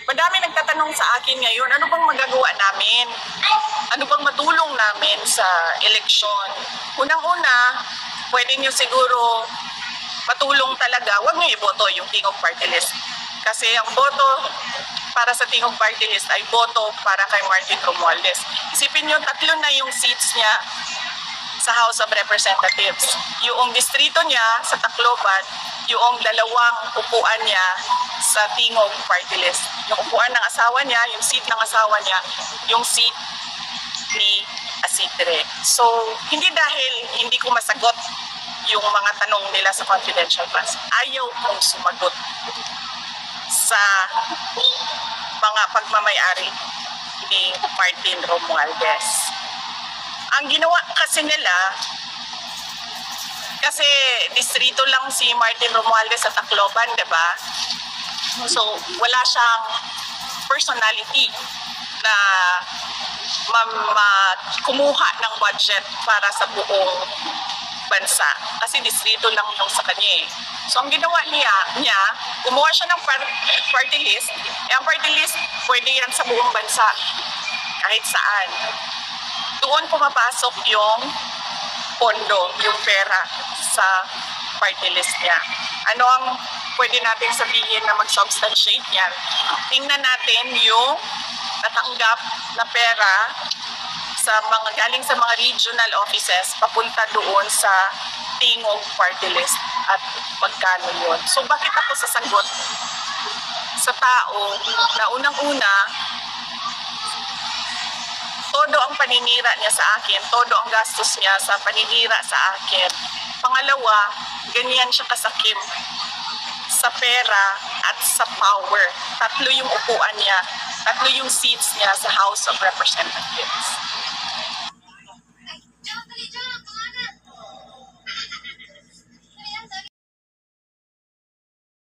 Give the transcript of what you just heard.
Madami nagtatanong sa akin ngayon, ano bang magagawa namin? Ano bang matulong namin sa eleksyon? Unang-una, pwede nyo siguro matulong talaga, huwag nyo iboto yung Tingog Party List. Kasi ang boto para sa Tingog Party List ay boto para kay Martin Romualdez. Isipin nyo, 3 na yung seats niya sa House of Representatives. Yung distrito niya sa Tacloban, yung 2 upuan niya sa Tingog Party List. Yung upuan ng asawa niya, yung seat ng asawa niya, yung seat ni Asidre. So, hindi dahil hindi ko masagot yung mga tanong nila sa confidential funds. Ayaw kong sumagot sa mga pagmamayari ni Martin Romualdez. Ang ginawa kasi nila, kasi distrito lang si Martin Romualdez sa Tacloban, di ba? So, wala siyang personality na kumuha ng budget para sa buong bansa. Kasi distrito lang yung sa kanya eh. So, ang ginawa niya, kumuha siya ng party list. Ang party list, pwede yan sa buong bansa. Kahit saan. Doon pumapasok yung pondo, yung pera sa party list niya. Ano ang pwede natin sabihin na mag-substantiate niyan? Tingnan natin yung natanggap na pera sa mga galing sa mga regional offices papunta doon sa Tingog Party List at magkano yun. So bakit ako sasagot sa tao na unang-una, todo ang paninira niya sa akin, todo ang gastos niya sa paninira sa akin. Pangalawa, ganyan siya kasakim sa pera at sa power. 3 yung upuan niya, 3 yung seats niya sa House of Representatives.